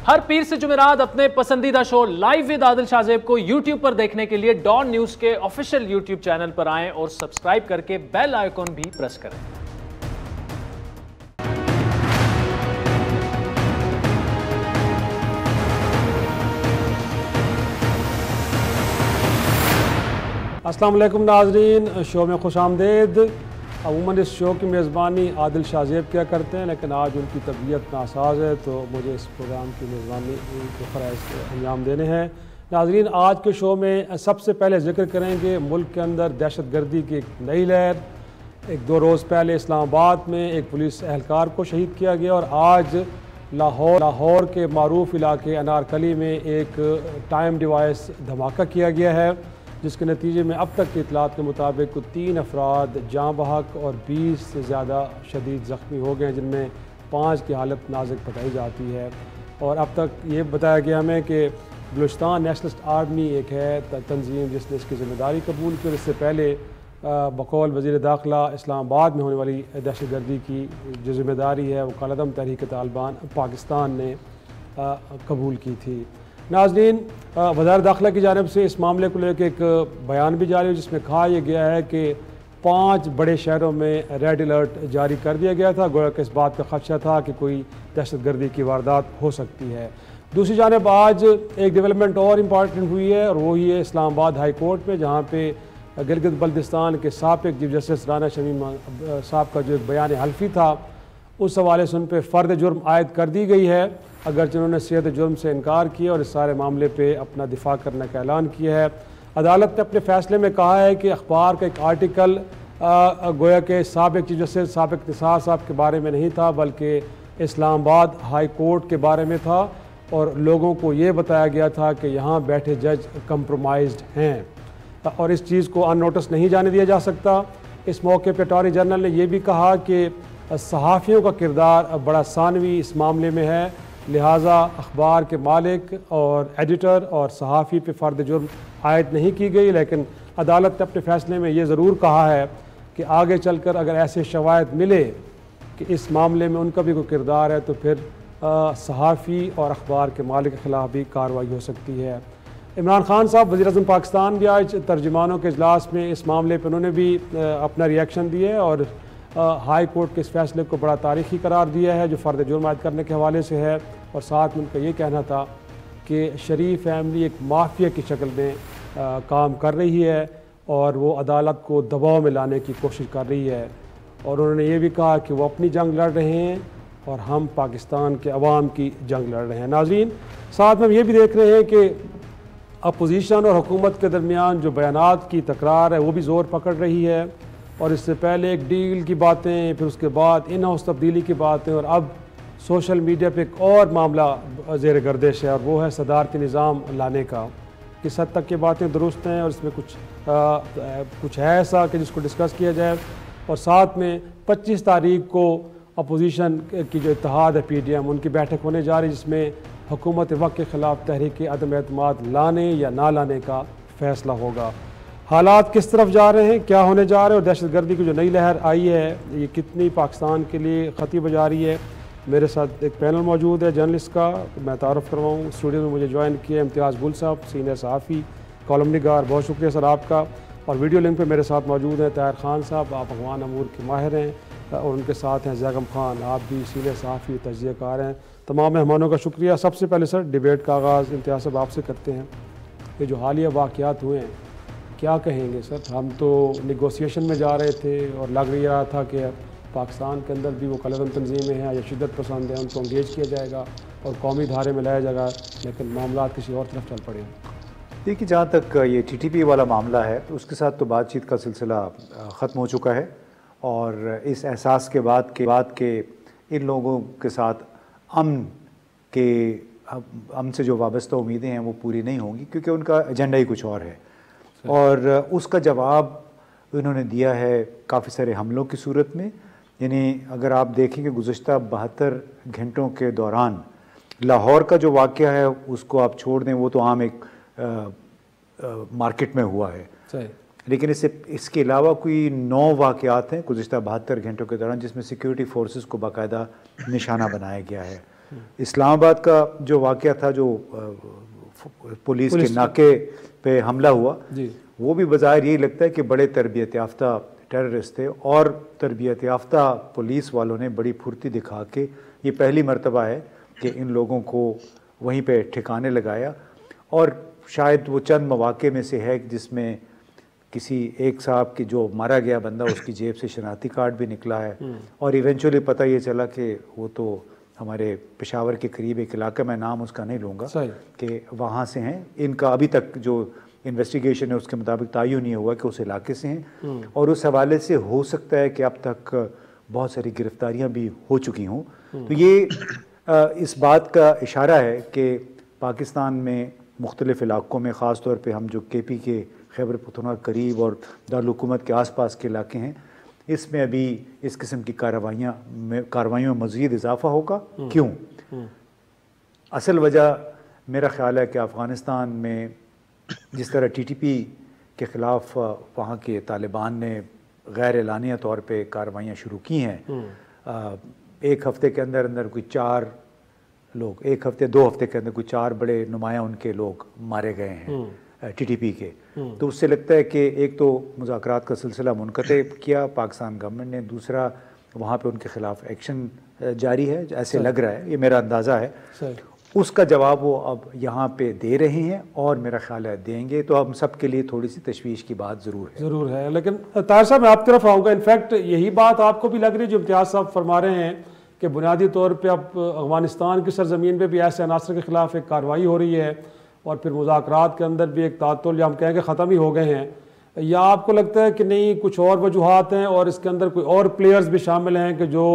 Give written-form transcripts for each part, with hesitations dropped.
हर पीर से जुमेरात अपने पसंदीदा show live with Adil Shahzeb को यूट्यूब पर देखने के लिए डॉन न्यूज के ऑफिशियल यूट्यूब चैनल पर आएं और सब्सक्राइब करके बेल आइकॉन भी प्रेस करें। अस्सलाम वालेकुम नाजरीन, शो में खुश आमदेद। अमूमन इस शो की मेज़बानी आदिल शाहजेब क्या करते हैं, लेकिन आज उनकी तबीयत नासाज है तो मुझे इस प्रोग्राम की मेज़बानी के फ़राइज़ अंजाम देने हैं। नाजरीन, आज के शो में सबसे पहले ज़िक्र करेंगे मुल्क के अंदर दहशत गर्दी की एक नई लहर। एक दो रोज़ पहले इस्लामाबाद में एक पुलिस एहलकार को शहीद किया गया और आज लाहौर के मारूफ इलाके अनारकली में एक टाइम डिवाइस धमाका किया गया है, जिसके नतीजे में अब तक की इतलात के मुताबिक 3 अफराद जाँ बहक और 20 से ज़्यादा शदीद ज़ख्मी हो गए, जिनमें 5 की हालत नाजुक बताई जाती है। और अब तक ये बताया गया हमें कि बलूचिस्तान नेशनलिस्ट आर्मी एक है तंजीम जिसने इसकी ज़िम्मेदारी कबूल की और इससे पहले बकौल वज़ीर दाखिला इस्लामाबाद में होने वाली दहशत गर्दी की जो ज़िम्मेदारी है वो कालअदम तहरीक तालिबान पाकिस्तान ने कबूल की थी। नाज़रीन, वज़ारत दाखिला की जानिब से इस मामले को लेकर एक बयान भी जारी है जिसमें कहा यह गया है कि 5 बड़े शहरों में रेड अलर्ट जारी कर दिया गया था, गोया कि इस बात का खदशा था कि कोई दहशत गर्दी की वारदात हो सकती है। दूसरी जानिब आज एक डेवलपमेंट और इम्पॉर्टेंट हुई है और वो ही है इस्लामाबाद हाई कोर्ट में, जहाँ पे गिलगित बल्तिस्तान के साबिक़ चीफ जस्टिस राना शमीम साहब का जो एक बयान हल्फी था उस हवाले से उन पर फ़र्द जुर्म आयद कर दी गई है, अगर जिन्होंने सियत जुर्म से इनकार किया और इस सारे मामले पे अपना दिफा करने का ऐलान किया है। अदालत ने अपने फ़ैसले में कहा है कि अखबार का एक आर्टिकल गोया के साबिक़ चीफ जस्टिस साबिक़ निसार साहब के बारे में नहीं था बल्कि इस्लामाबाद हाई कोर्ट के बारे में था और लोगों को ये बताया गया था कि यहाँ बैठे जज कंप्रोमाइज्ड हैं और इस चीज़ को अननोटिस नहीं जाने दिया जा सकता। इस मौके पर अटॉर्नी जनरल ने यह भी कहा कि सहाफ़ियों का किरदार बड़ा सानवी इस मामले में है, लिहाजा अखबार के मालिक और एडिटर और सहाफ़ी पे फ़र्द जुर्म आयद नहीं की गई, लेकिन अदालत ने अपने फ़ैसले में ये ज़रूर कहा है कि आगे चलकर अगर ऐसे शवाहिद मिले कि इस मामले में उनका भी कोई किरदार है तो फिर सहाफ़ी और अखबार के मालिक के ख़िलाफ़ भी कार्रवाई हो सकती है। इमरान खान साहब वज़ीर-ए-आज़म पाकिस्तान भी आज तर्जुमानों के इजलास में इस मामले पर उन्होंने भी अपना रिएक्शन दिया और हाई कोर्ट के इस फैसले को बड़ा तारीख़ी करार दिया है जो फ़र्द जुर्म आयद करने के हवाले से है और साथ में उनका ये कहना था कि शरीफ फैमिली एक माफिया की शक्ल में काम कर रही है और वो अदालत को दबाव में लाने की कोशिश कर रही है और उन्होंने ये भी कहा कि वो अपनी जंग लड़ रहे हैं और हम पाकिस्तान के अवाम की जंग लड़ रहे हैं। नाज़रीन, साथ में हम ये भी देख रहे हैं कि अपोजिशन और हुकूमत के दरमियान जो बयानात की तकरार है वो भी ज़ोर पकड़ रही है और इससे पहले एक डील की बातें, फिर उसके बाद इन हाउस तब्दीली की बातें और अब सोशल मीडिया पे एक और मामला ज़ेर गर्दिश है और वो है सदारती निज़ाम लाने का। किस हद तक ये बातें दुरुस्त हैं और इसमें कुछ है ऐसा कि जिसको डिस्कस किया जाए। और साथ में 25 तारीख को अपोजिशन की जो इत्तेहाद है PDM उनकी बैठक होने जा रही है जिसमें हुकूमत वक्त के ख़िलाफ़ तहरीक अदम एतमाद लाने या ना लाने का फ़ैसला होगा। हालात किस तरफ जा रहे हैं, क्या होने जा रहे हैं और दहशत गर्दी की जो नई लहर आई है ये कितनी पाकिस्तान के लिए ख़तरा बजा रही है। मेरे साथ एक पैनल मौजूद है जर्नलिस्ट का, मैं तारुफ़ करवाऊँ। स्टूडियो में मुझे ज्वाइन किया इम्तियाज़ गुल साहब, सीनियर सहाफ़ी, कॉलम निगार, बहुत शुक्रिया सर आपका। और वीडियो लिंक पे मेरे साथ मौजूद हैं ताहिर खान साहब, आप अफ़गान अमूर के माहिर हैं और उनके साथ हैं ज़ैगम खान, आप भी सीनियर सहाफ़ी तजज़ियाकार हैं। तमाम मेहमानों का शुक्रिया। सबसे पहले सर डिबेट का आगाज़ इम्तियाज़ साहब आपसे करते हैं। ये जो हालिया वाक़यात हुए हैं क्या कहेंगे सर? हम तो नेगोशिएशन में जा रहे थे और लग रहा था कि पाकिस्तान के अंदर भी वो कालअदम तंजीमें हैं या शिद्दत पसंद है उनको इंगेज किया जाएगा और कौमी धारे में लाया जाएगा, लेकिन मामला किसी और तरफ चल पड़े। देखिए, जहाँ तक ये TTP वाला मामला है तो उसके साथ तो बातचीत का सिलसिला ख़त्म हो चुका है और इस एहसास के बाद के इन लोगों के साथ अमन से जो वाबस्ता उम्मीदें हैं वो पूरी नहीं होंगी क्योंकि उनका एजेंडा ही कुछ और है और उसका जवाब उन्होंने दिया है काफ़ी सारे हमलों की सूरत में। यानी अगर आप देखेंगे गुज़श्ता 72 घंटों के दौरान लाहौर का जो वाक़या है उसको आप छोड़ दें, वो तो आम एक मार्केट में हुआ है, लेकिन इसके अलावा कोई 9 वाक़यात हैं गुज़श्ता 72 घंटों के दौरान जिसमें सिक्योरिटी फोर्सेस को बाकायदा निशाना बनाया गया है। इस्लामाबाद का जो वाक़या था, जो पुलिस के नाके पे हमला हुआ, वो भी बज़ाहिर यही लगता है कि बड़े तरबियत याफ्ता टेररिस्ट थे और तरबियत याफ्ता पुलिस वालों ने बड़ी फुर्ती दिखा के ये पहली मर्तबा है कि इन लोगों को वहीं पे ठिकाने लगाया। और शायद वो चंद मौक़े में से है जिसमें किसी एक साहब की जो मारा गया बंदा, उसकी जेब से शनाख्ती कार्ड भी निकला है और इवेंचुअली पता ये चला कि वो तो हमारे पेशावर के करीब एक इलाका, मैं नाम उसका नहीं लूँगा, कि वहाँ से हैं। इनका अभी तक जो इन्वेस्टिगेशन है उसके मुताबिक तयन नहीं हुआ कि उस इलाके से हैं और उस हवाले से हो सकता है कि अब तक बहुत सारी गिरफ्तारियाँ भी हो चुकी हों। तो ये इस बात का इशारा है कि पाकिस्तान में मुख्तलिफ़ इलाक़ों में, ख़ास तौर पे हम जो KP के खैबर पख्तूनख्वा करीब और दारुल हुकूमत के आसपास के इलाके हैं, इसमें अभी इस किस्म की कार्रवाइयों में मज़ीद इजाफ़ा होगा। क्यों? असल वजह मेरा ख़्याल है कि अफ़गानिस्तान में जिस तरह TTP के ख़िलाफ़ वहाँ के तालिबान ने गैर एलानिया तौर पे कार्रवाइयाँ शुरू की हैं, एक हफ़्ते के अंदर अंदर कोई 4 लोग, एक हफ़्ते 2 हफ़्ते के अंदर कोई 4 बड़े नुमायाँ उनके लोग मारे गए हैं TTP के। तो उससे लगता है कि एक तो मुज़ाकरात का सिलसिला मुनक़ते किया पाकिस्तान गवर्नमेंट ने, दूसरा वहाँ पे उनके ख़िलाफ़ एक्शन जारी है, ऐसे लग रहा है, ये मेरा अंदाज़ा है। उसका जवाब वो अब यहाँ पे दे रहे हैं और मेरा ख्याल है देंगे। तो हम सब के लिए थोड़ी सी तशवीश की बात ज़रूर है। लेकिन ताहिर साहब मैं आपकी तरफ आऊँगा। इनफैक्ट यही बात आपको भी लग रही है जो इम्तियाज़ साहब फरमा रहे हैं कि बुनियादी तौर पे अब अफ़गानिस्तान की सरज़मीन पे भी ऐसे अनासर के ख़िलाफ़ एक कार्रवाई हो रही है और फिर मुज़ाकरात के अंदर भी एक तातुल, या हम कहेंगे ख़त्म ही हो गए हैं, या आपको लगता है कि नहीं कुछ और वजूहात हैं और इसके अंदर कोई और प्लेयर्स भी शामिल हैं कि जो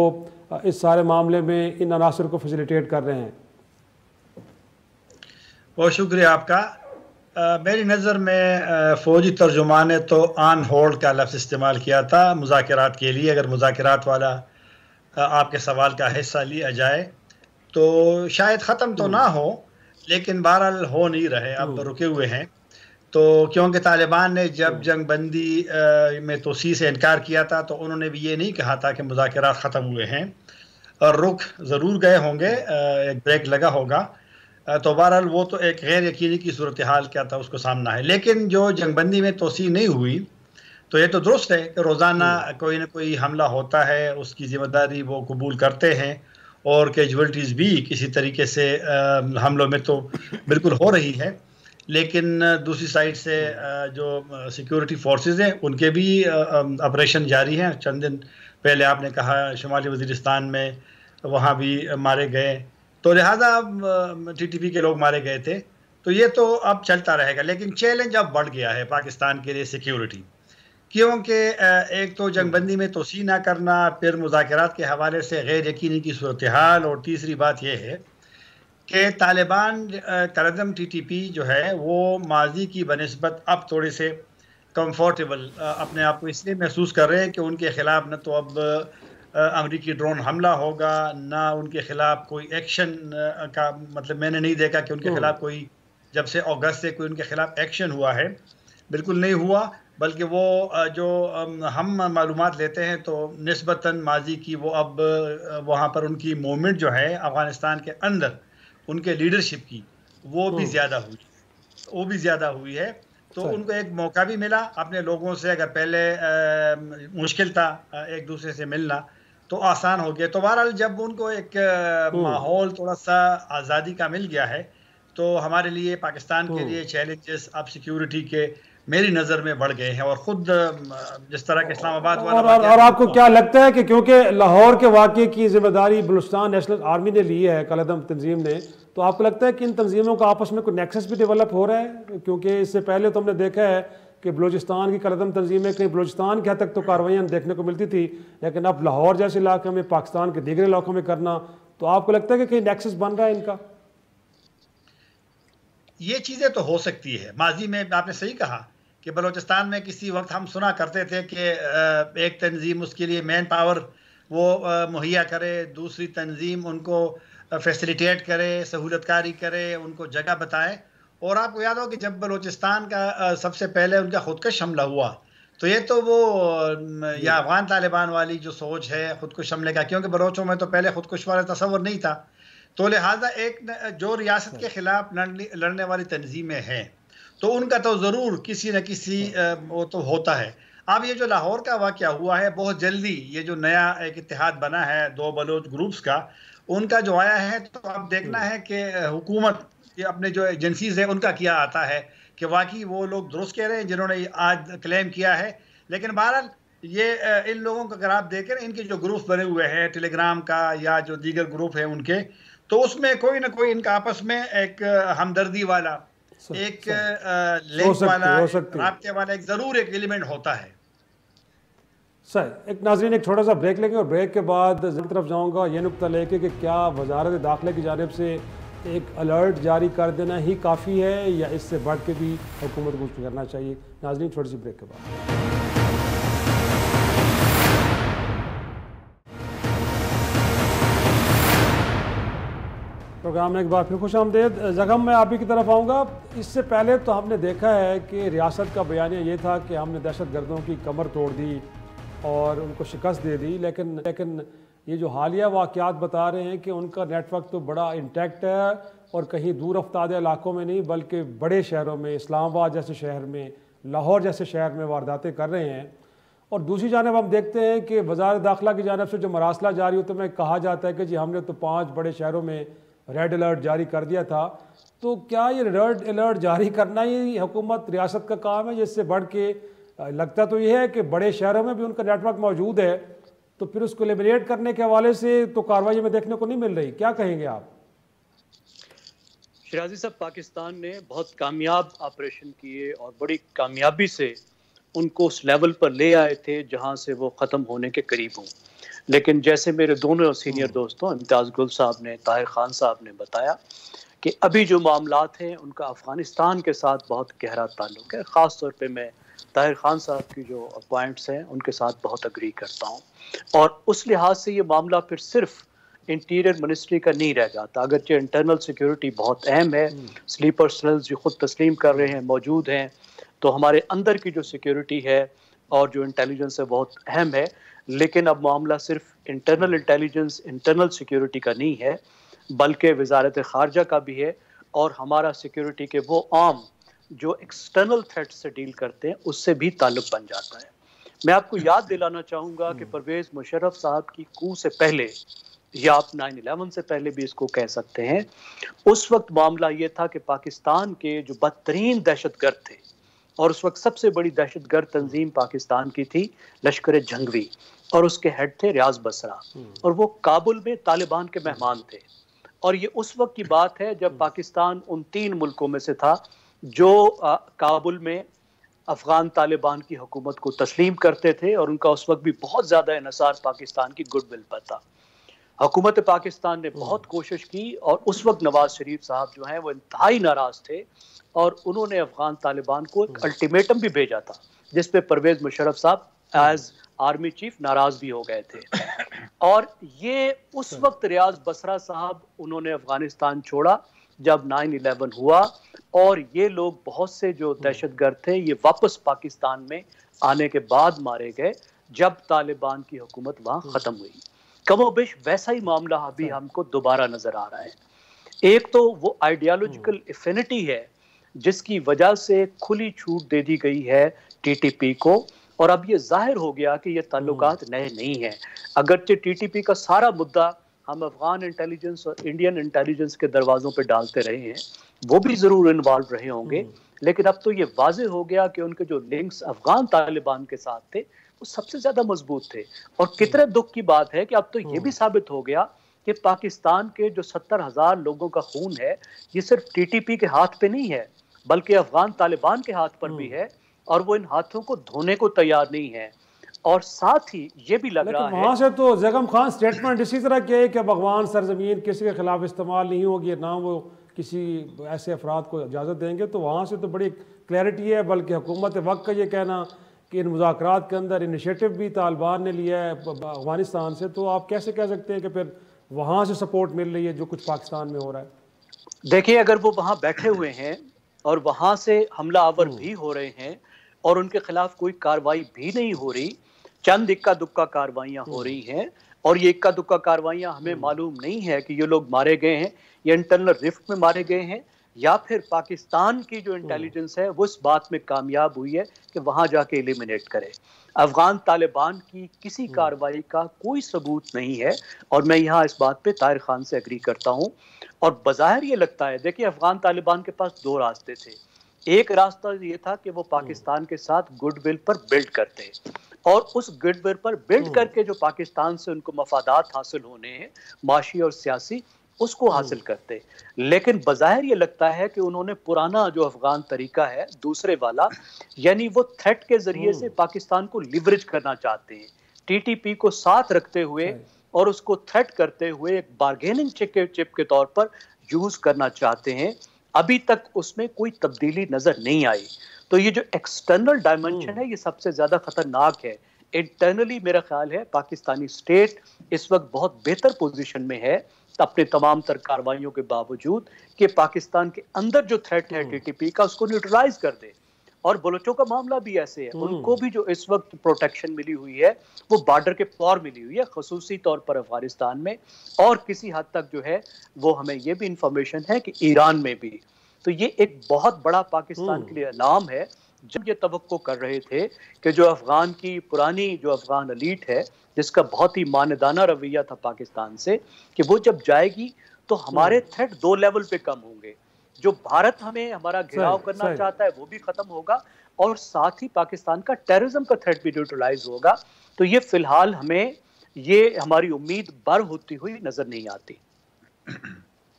इस सारे मामले में इन अनासर को फैसिलिटेट कर रहे हैं? बहुत शुक्रिया आपका। मेरी नज़र में फ़ौजी तर्जुमान ने तो ऑन होल्ड का लफ्ज़ इस्तेमाल किया था मुज़ाकरात के लिए। अगर मुज़ाकरात वाला आपके सवाल का हिस्सा लिया जाए तो शायद ख़त्म तो ना हो, लेकिन बहरहाल हो नहीं रहे, अब रुके हुए हैं। तो क्योंकि तालिबान ने जब जंग बंदी में तोसी से इनकार किया था तो उन्होंने भी ये नहीं कहा था कि मुज़ाकरात ख़त्म हुए हैं, और रुक ज़रूर गए होंगे, एक ब्रेक लगा होगा। तो बहरहाल वो तो एक गैर यकीनी की सूरत हाल क्या था उसको सामना है। लेकिन जो जंगबंदी में तोसी नहीं हुई तो ये तो दुरुस्त है कि रोज़ाना कोई ना कोई हमला होता है, उसकी ज़िम्मेदारी वो कबूल करते हैं और कैजुअल्टीज़ भी किसी तरीके से हमलों में तो बिल्कुल हो रही है। लेकिन दूसरी साइड से जो सिक्योरिटी फोर्सेस हैं उनके भी ऑपरेशन जारी हैं। चंद दिन पहले आपने कहा शुमाली वज़ीरिस्तान में वहाँ भी मारे गए, तो लिहाजा TTP के लोग मारे गए थे। तो ये तो अब चलता रहेगा, लेकिन चैलेंज अब बढ़ गया है पाकिस्तान के लिए सिक्योरिटी, क्योंकि एक तो जंगबंदी में तोसी ना करना, फिर मुज़ाकरात के हवाले से गैर यकीनी की सूरत हाल, और तीसरी बात यह है कि तालिबान करदम TTP जो है वो माजी की बनिस्बत अब थोड़े से कंफर्टेबल अपने आप को इसलिए महसूस कर रहे हैं कि उनके ख़िलाफ़ न तो अब अमेरिकी ड्रोन हमला होगा, ना उनके ख़िलाफ़ कोई एक्शन का मतलब मैंने नहीं देखा कि उनके ख़िलाफ़ कोई, जब से अगस्त से कोई उनके ख़िलाफ़ एक्शन हुआ है, बिल्कुल नहीं हुआ। बल्कि वो जो हम मालूमात लेते हैं तो निस्बतन माजी की वो अब वहाँ पर उनकी मूवमेंट जो है अफ़गानिस्तान के अंदर उनके लीडरशिप की वो भी ज़्यादा हुई है। तो उनको एक मौका भी मिला अपने लोगों से। अगर पहले मुश्किल था एक दूसरे से मिलना तो आसान हो गया। तो बहरहाल जब उनको एक माहौल थोड़ा सा आज़ादी का मिल गया है तो हमारे लिए, पाकिस्तान के लिए चैलेंजेस अब सिक्योरिटी के मेरी नज़र में बढ़ गए हैं। और ख़ुद जिस तरह के इस्लामाबाद वाला और आपको क्या लगता है कि क्योंकि लाहौर के वाक़े की जिम्मेदारी बलूचिस्तान नेशनल आर्मी ने ली है, कलदम तंजीम ने, तो आपको लगता है कि इन तंजीमों का आपस में कोई नेक्सस भी डेवलप हो रहा है? क्योंकि इससे पहले तो हमने देखा है कि बलूचिस्तान की कलदम तंजीमें कहीं बलूचिस्तान के हद तक तो कार्रवाइयाँ देखने को मिलती थी, लेकिन अब लाहौर जैसे इलाके में, पाकिस्तान के दीगर इलाकों में करना, तो आपको लगता है कि कहीं नेक्सस बन रहा है इनका? ये चीज़ें तो हो सकती है। माजी में आपने सही कहा कि बलूचिस्तान में किसी वक्त हम सुना करते थे कि एक तंजीम उसके लिए मैन पावर वो मुहैया करे, दूसरी तंजीम उनको फैसिलिटेट करे, सहूलतकारी करे, उनको जगह बताए। और आपको याद हो कि जब बलूचिस्तान का सबसे पहले उनका खुदकश हमला हुआ तो ये तो वो या अफगान तालिबान वाली जो सोच है खुदकुश हमले का, क्योंकि बलोचों में तो पहले खुदकुश वाला तस्वर नहीं था। तो लिहाजा जो रियासत के खिलाफ लड़ने वाली तंजीमें हैं तो उनका तो ज़रूर किसी न किसी वो तो होता है। अब ये जो लाहौर का वाक़या हुआ है, बहुत जल्दी ये जो नया एक इत्तेहाद बना है 2 बलोच ग्रुप्स का, उनका जो आया है, तो अब देखना है कि हुकूमत ये अपने जो एजेंसीज है उनका क्या आता है कि वाकई वो लोग दुरुस्त कह रहे हैं जिन्होंने आज क्लेम किया है। लेकिन बहरहाल ये इन लोगों को अगर आप देखें, इनके जो ग्रुप्स बने हुए हैं टेलीग्राम का या जो दीगर ग्रुप है उनके, तो उसमें कोई ना कोई इनका आपस में एक हमदर्दी वाला, एक लिंक वाला, राब्ते वाला एक ज़रूर एक एलिमेंट होता है। सर एक नाज़रीन एक छोटा सा ब्रेक लेंगे और ब्रेक के बाद ज़िक्र तरफ जाऊँगा ये नुक्ता लेके कि क्या वज़ारत दाखिला की जानिब से एक अलर्ट जारी कर देना ही काफ़ी है या इससे बढ़ के भी हुकूमत को कुछ करना चाहिए। नाज़रीन छोटी सी ब्रेक के बाद प्रोग्राम में एक बार फिर खुश आमदेद। जगम मैं आप ही की तरफ आऊँगा। इससे पहले तो हमने देखा है कि रियासत का बयानिया ये था कि हमने दहशत गर्दों की कमर तोड़ दी और उनको शिकस्त दे दी, लेकिन ये जो हालिया वाक़यात बता रहे हैं कि उनका नेटवर्क तो बड़ा इंटैक्ट है और कहीं दूर अफ्ताद इलाकों में नहीं बल्कि बड़े शहरों में, इस्लामाबाद जैसे शहर में, लाहौर जैसे शहर में वारदातें कर रहे हैं। और दूसरी जानब हम देखते हैं कि वज़ारत दाखिला की जानिब से जो मरासला जारी होता है, कहा जाता है कि जी हमने तो 5 बड़े शहरों में रेड अलर्ट जारी कर दिया था। तो क्या ये रेड अलर्ट जारी करना ही हुकूमत रियासत का काम है? जिससे बढ़ के लगता तो ये है कि बड़े शहरों में भी उनका नेटवर्क मौजूद है, तो फिर उसको एलिमिनेट करने के हवाले से तो कार्रवाई में देखने को नहीं मिल रही। क्या कहेंगे आप? शिराजी साहब, पाकिस्तान ने बहुत कामयाब ऑपरेशन किए और बड़ी कामयाबी से उनको उस लेवल पर ले आए थे जहां से वो ख़त्म होने के करीब हों। लेकिन जैसे मेरे दोनों सीनियर दोस्तों इम्तियाज़ गुल साहब ने, ताहिर खान साहब ने बताया कि अभी जो मामलात हैं उनका अफ़गानिस्तान के साथ बहुत गहरा ताल्लुक़ है। ख़ास तौर पे मैं ताहिर खान साहब की जो पॉइंट्स हैं उनके साथ बहुत अग्री करता हूँ। और उस लिहाज से ये मामला फिर सिर्फ इंटीरियर मिनिस्ट्री का नहीं रह जाता, अगरचे इंटरनल सिक्योरिटी बहुत अहम है, स्लीपर सेल्स जो खुद तस्लीम कर रहे हैं मौजूद हैं, तो हमारे अंदर की जो सिक्योरिटी है और जो इंटेलिजेंस है बहुत अहम है। लेकिन अब मामला सिर्फ इंटरनल इंटेलिजेंस, इंटरनल सिक्योरिटी का नहीं है बल्कि वजारत ख़ारजा का भी है और हमारा सिक्योरिटी के वो आर्म जो एक्सटर्नल थ्रेट से डील करते हैं उससे भी ताल्लुक़ बन जाता है। मैं आपको याद दिलाना चाहूँगा कि परवेज़ मुशर्रफ साहब की कू से पहले या आप 9/11 से पहले भी इसको कह सकते हैं, उस वक्त मामला ये था कि पाकिस्तान के जो बदतरीन दहशतगर्द थे और उस वक्त सबसे बड़ी दहशतगर्द तंजीम पाकिस्तान की थी लश्कर जंगवी और उसके हेड थे रियाज बसरा और वो काबुल में तालिबान के मेहमान थे। और ये उस वक्त की बात है जब पाकिस्तान उन 3 मुल्कों में से था जो काबुल में अफ़गान तालिबान की हुकूमत को तस्लीम करते थे और उनका उस वक्त भी बहुत ज़्यादा इन्हिसार पाकिस्तान की गुडविल पर था। हुकूमत पाकिस्तान ने बहुत कोशिश की और उस वक्त नवाज शरीफ साहब जो हैं वो इंतहाई नाराज़ थे और उन्होंने अफ़गान तालिबान को एक अल्टीमेटम भी भेजा था जिस पे परवेज़ मुशर्रफ साहब एज आर्मी चीफ नाराज़ भी हो गए थे। और ये उस वक्त रियाज बसरा साहब उन्होंने अफ़गानिस्तान छोड़ा जब 9/11 हुआ और ये लोग बहुत से जो दहशतगर्द थे ये वापस पाकिस्तान में आने के बाद मारे गए जब तालिबान की हुकूमत वहाँ ख़त्म हुई। कमोबेश वैसा ही मामला अभी हमको दोबारा नज़र आ रहा है। एक तो वो आइडियालॉजिकल एफिनिटी है जिसकी वजह से खुली छूट दे दी गई है टीटीपी को और अब ये जाहिर हो गया कि ये ताल्लुकात नए नहीं हैं। अगरचे टीटीपी का सारा मुद्दा हम अफगान इंटेलिजेंस और इंडियन इंटेलिजेंस के दरवाज़ों पे डालते रहे हैं, वो भी ज़रूर इन्वॉल्व रहे होंगे, लेकिन अब तो ये वाज़ेह हो गया कि उनके जो लिंक्स अफगान तालिबान के साथ थे वो सबसे ज़्यादा मजबूत थे। और कितने दुख की बात है कि अब तो ये भी साबित हो गया कि पाकिस्तान के जो 70,000 लोगों का खून है ये सिर्फ टीटीपी के हाथ पे नहीं है बल्कि अफगान तालिबान के हाथ पर भी है और वो इन हाथों को धोने को तैयार नहीं है। और साथ ही ये भी लग रहा है वहाँ से तो जगम खान स्टेटमेंट इसी तरह किया है कि अब अफगान सरजमीन किसी के खिलाफ इस्तेमाल नहीं होगी, ना वो किसी ऐसे अफराद को इजाज़त देंगे। तो वहाँ से तो बड़ी क्लैरिटी है, बल्कि हुकूमत वक्त का ये कहना कि इन मुज़ाकरात के अंदर इनिशिएटिव भी तालिबान ने लिया है अफगानिस्तान से, तो आप कैसे कह सकते हैं कि फिर वहाँ से सपोर्ट मिल रही है जो कुछ पाकिस्तान में हो रहा है? देखिए, अगर वो वहाँ बैठे हुए हैं और वहाँ से हमला आवर भी हो रहे हैं और उनके खिलाफ कोई कार्रवाई भी नहीं हो रही, चंद इक्का दुक्का कार्रवाइयाँ हो रही हैं और ये इक्का दुक्का कार्रवाइयां हमें मालूम नहीं है कि ये लोग मारे गए हैं, ये इंटरनल रिफ्ट में मारे गए हैं, या फिर पाकिस्तान की जो इंटेलिजेंस है वो इस बात में कामयाब हुई है कि वहां जाके एलिमिनेट करे। अफगान तालिबान की किसी कार्रवाई का कोई सबूत नहीं है, और मैं यहाँ इस बात पे ताहिर खान से एग्री करता हूँ। और बज़ाहिर ये लगता है, देखिए अफगान तालिबान के पास दो रास्ते थे। एक रास्ता ये था कि वो पाकिस्तान के साथ गुडविल पर बिल्ड करते, और उस गुडविल पर बिल्ड करके जो पाकिस्तान से उनको मफादात हासिल होने हैं माशी और सियासी, उसको हासिल करते। लेकिन बज़ाहिर ये लगता है कि उन्होंने पुराना जो अफगान तरीका है दूसरे वाला, यानी वो थ्रेट के जरिए से पाकिस्तान को लिवरेज करना चाहते हैं, टीटीपी को साथ रखते हुए और उसको थ्रेट करते हुए एक बार्गेनिंग चिप के तौर पर यूज करना चाहते हैं। अभी तक उसमें कोई तब्दीली नजर नहीं आई। तो ये जो एक्सटर्नल डायमेंशन है ये सबसे ज्यादा खतरनाक है। इंटरनली मेरा ख्याल है पाकिस्तानी स्टेट इस वक्त बहुत बेहतर पोजीशन में है अपने तमाम तर कार्रवाइयों के बावजूद कि पाकिस्तान के अंदर जो थ्रेट है टीटीपी का उसको न्यूट्रलाइज कर दे। और बलोचों का मामला भी ऐसे है, उनको भी जो इस वक्त प्रोटेक्शन मिली हुई है वो बॉर्डर के पार मिली हुई है, खसूसी तौर पर अफगानिस्तान में, और किसी हद तक जो है वो हमें ये भी इंफॉर्मेशन है कि ईरान में भी। तो ये एक बहुत बड़ा पाकिस्तान के लिए इनाम है। जब ये तवक्को कर रहे थे कि जो अफगान की पुरानी जो अफगान एलीट है जिसका बहुत ही मानदाना रवैया था पाकिस्तान से, कि वो जब जाएगी तो हमारे थ्रेट दो लेवल पे कम होंगे। जो भारत हमें हमारा घेराव करना चाहता है वो भी खत्म होगा, और साथ ही पाकिस्तान का टेररिज्म का थ्रेट भी न्यूट्रलाइज होगा। तो ये फिलहाल हमें ये हमारी उम्मीद बर होती हुई नजर नहीं आती।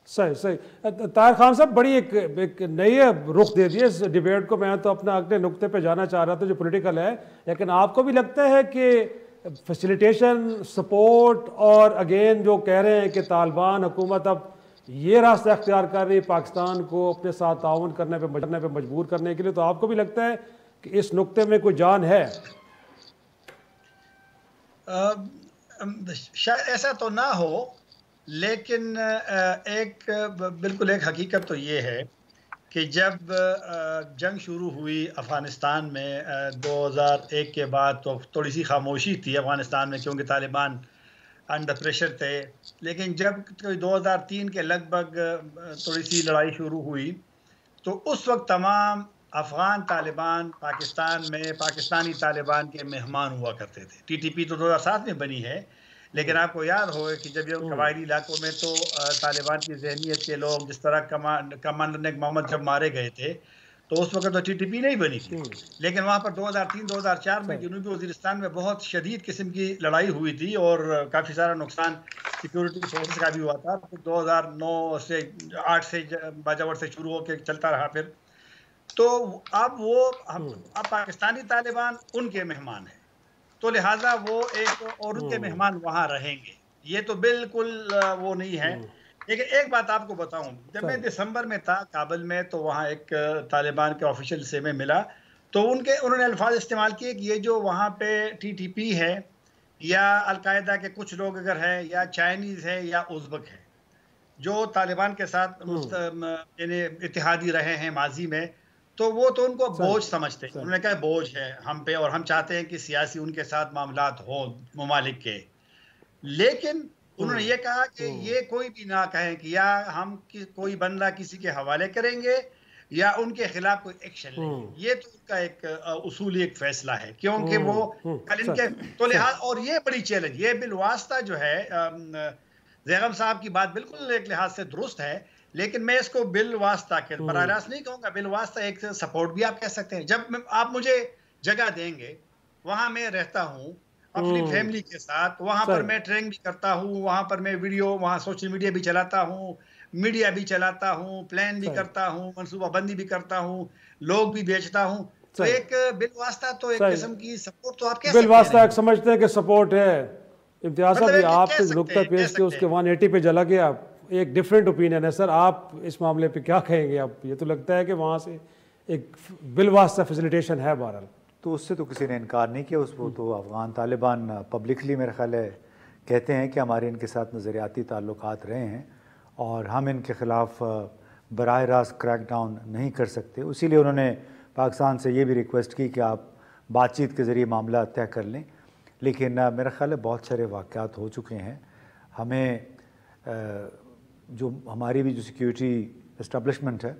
सही सही। ताहिर खान साहब, बड़ी एक नई रुख दे दिए इस डिबेट को। मैं तो अपना अगले नुक्ते पे जाना चाह रहा था जो पॉलिटिकल है, लेकिन आपको भी लगता है कि फैसिलिटेशन, सपोर्ट और अगेन जो कह रहे हैं कि तालिबान हुकूमत अब ये रास्ता अख्तियार कर रही है पाकिस्तान को अपने साथ ताउन करने पे मजबूर करने के लिए, तो आपको भी लगता है कि इस नुक्ते में कोई जान है? शायद ऐसा तो ना हो, लेकिन बिल्कुल एक हकीकत तो ये है कि जब जंग शुरू हुई अफ़गानिस्तान में 2001 के बाद, तो थोड़ी सी खामोशी थी अफ़गानिस्तान में क्योंकि तालिबान अंडर प्रेशर थे। लेकिन जब 2003 के लगभग थोड़ी सी लड़ाई शुरू हुई तो उस वक्त तमाम अफ़गान तालिबान पाकिस्तान में पाकिस्तानी तालिबान के मेहमान हुआ करते थे। टीटीपी तो 2007 में बनी है, लेकिन आपको याद होगा कि जब ये कबायली इलाकों में तो तालिबान की जहनीत के लोग, जिस तरह कमांडर नेक मोहम्मद जब मारे गए थे तो उस वक्त तो टीटीपी नहीं बनी थी। लेकिन वहाँ पर 2003-2004 में जनूबी वज़ीरिस्तान में बहुत शदीद किस्म की लड़ाई हुई थी और काफ़ी सारा नुकसान सिक्योरिटी फोर्सेस का भी हुआ था। फिर 2009 से 8 से बाजावर से शुरू होकर चलता रहा। फिर तो अब पाकिस्तानी तालिबान उनके मेहमान हैं, तो लिहाजा वो एक और उनके मेहमान वहाँ रहेंगे, ये तो बिल्कुल वो नहीं है। लेकिन एक बात आपको बताऊं, जब मैं दिसंबर में था काबुल में तो वहाँ एक तालिबान के ऑफिशियल से में मिला, तो उन्होंने अल्फाज इस्तेमाल किए कि ये जो वहाँ पे टीटीपी है या अलकायदा के कुछ लोग अगर है या चाइनीज़ है या उज़्बक है जो तालिबान के साथ इत्तेहादी रहे हैं माजी में, तो वो तो उनको बोझ समझते हैं। उन्होंने कहा बोझ है हम पे और हम चाहते हैं कि सियासी उनके साथ मामलात हो ममालिक के। लेकिन उन्होंने ये कहा कि ये कोई भी ना कहें कि या हम कोई बंदा किसी के हवाले करेंगे या उनके खिलाफ कोई एक्शन लेंगे। ये तो उनका एक उसूली एक फैसला है, क्योंकि वो कल इनके तो लिहाज, और ये बड़ी चैलेंज, ये बिलवास्ता जो है ज़ैगम साहब की बात बिल्कुल एक लिहाज से दुरुस्त है, लेकिन मैं इसको बिलवास्ता के बराह रास्त नहीं कहूँगा, बिलवास्ता एक सपोर्ट भी आप कह सकते हैं। जब आप मुझे जगह देंगे, वहाँ मैं रहता हूँ अपनी फैमिली के साथ, वहाँ पर मैं ट्रेनिंग भी करता हूँ, वहाँ पर मैं वीडियो, वहाँ सोशल मीडिया भी चलाता हूँ, मीडिया भी चलाता हूँ, प्लान भी करता हूँ, मनसूबाबंदी भी करता हूँ, लोग भी बेचता हूँ। तो एक बिलवास्ता तो एक किस्म की सपोर्ट तो आप कह सकते हैं। बिलवास्ता एक समझते हैं कि सपोर्ट है। इम्तियाज साहब, आप नुक्ता पेश के उसके 180 पे जला गया, एक डिफरेंट ओपिनियन है सर, आप इस मामले पे क्या कहेंगे? आप ये तो लगता है कि वहाँ से एक बिलवास्ता फैसिलिटेशन है बहरहाल, तो उससे तो किसी ने इनकार नहीं किया। उसको तो अफ़गान तालिबान पब्लिकली मेरा ख्याल है कहते हैं कि हमारे इनके साथ नज़रियाती ताल्लुकात रहे हैं और हम इनके ख़िलाफ़ बराह रास्त क्रैक डाउन नहीं कर सकते। इसीलिए उन्होंने पाकिस्तान से ये भी रिक्वेस्ट की कि आप बातचीत के ज़रिए मामला तय कर लें। लेकिन मेरा ख्याल है बहुत सारे वाक़यात हो चुके हैं। हमें जो हमारी भी जो सिक्योरिटी इस्टेब्लिशमेंट है,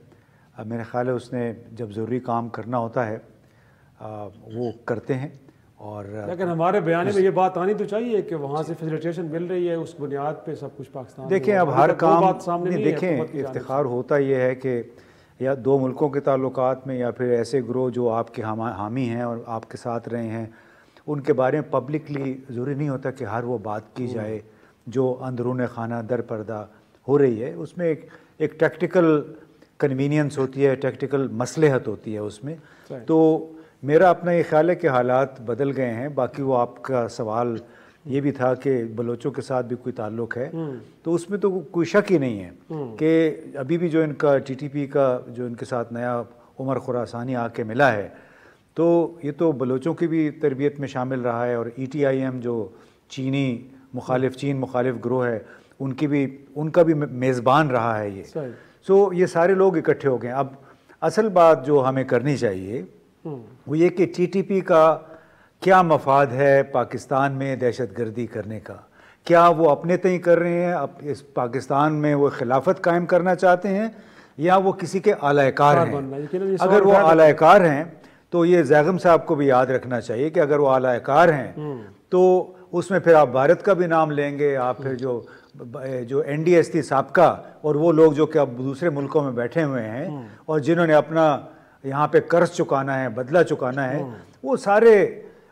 मेरा ख्याल है उसने जब ज़रूरी काम करना होता है वो करते हैं। और लेकिन हमारे बयान में ये बात आनी तो चाहिए कि वहाँ से फैसिलिटेशन मिल रही है, उस बुनियाद पे सब कुछ पाकिस्तान देखें अब हर काम सामने नहीं देखें, इफ्तिखार होता ये है कि या दो मुल्कों के ताल्लुकात में या फिर ऐसे ग्रोह जो आपके हामी हैं और आपके साथ रहे हैं, उनके बारे में पब्लिकली ज़रूरी नहीं होता कि हर वो बात की जाए जो अंदरून खाना दर पर्दा हो रही है। उसमें एक टैक्टिकल कन्वीनियंस होती है, टैक्टिकल मसलहत होती है उसमें। तो मेरा अपना ये ख्याल है कि हालात बदल गए हैं। बाकी वो आपका सवाल ये भी था कि बलोचों के साथ भी कोई ताल्लुक़ है, तो उसमें तो कोई शक ही नहीं है कि अभी भी जो इनका TTP का जो इनके साथ नया उमर खुरासानी आके मिला है, तो ये तो बलोचों की भी तरबियत में शामिल रहा है और ETIM जो चीन मुखालिफ ग्रोह है उनका भी मेज़बान रहा है ये। सो ये सारे लोग इकट्ठे हो गए। अब असल बात जो हमें करनी चाहिए वो ये कि TTP का क्या मफाद है पाकिस्तान में दहशतगर्दी करने का। क्या वो अपने तय कर रहे हैं, अब इस पाकिस्तान में वो खिलाफत कायम करना चाहते हैं, या वो किसी के आलाकार हैं? अगर वो आलाकार हैं तो ये ज़ैगम साहब को भी याद रखना चाहिए कि अगर वो आलाकार हैं तो उसमें फिर आप भारत का भी नाम लेंगे, आप फिर जो NDS थी साबका और वो लोग जो कि अब दूसरे मुल्कों में बैठे हुए हैं और जिन्होंने अपना यहाँ पे कर्ज चुकाना है, बदला चुकाना है, वो सारे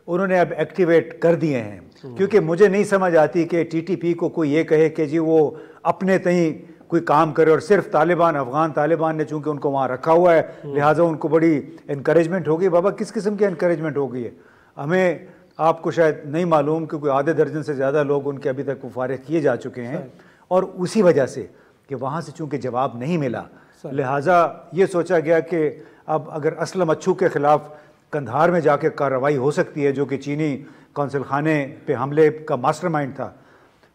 उन्होंने अब एक्टिवेट कर दिए हैं। क्योंकि मुझे नहीं समझ आती कि TTP को कोई ये कहे कि जी वो अपने तय कोई काम करे और सिर्फ तालिबान, अफ़गान तालिबान ने चूँकि उनको वहाँ रखा हुआ है लिहाजा उनको बड़ी इनकरेजमेंट होगी। बाबा किस किस्म की इनकरेजमेंट हो गई है हमें आपको शायद नहीं मालूम, क्योंकि आधे दर्जन से ज़्यादा लोग उनके अभी तक फारिग किए जा चुके हैं। और उसी वजह से कि वहाँ से चूँकि जवाब नहीं मिला, लिहाजा ये सोचा गया कि अब अगर असलम अच्छू के ख़िलाफ़ कंधार में जाके कार्रवाई हो सकती है, जो कि चीनी कौंसल खाने पे हमले का मास्टरमाइंड था,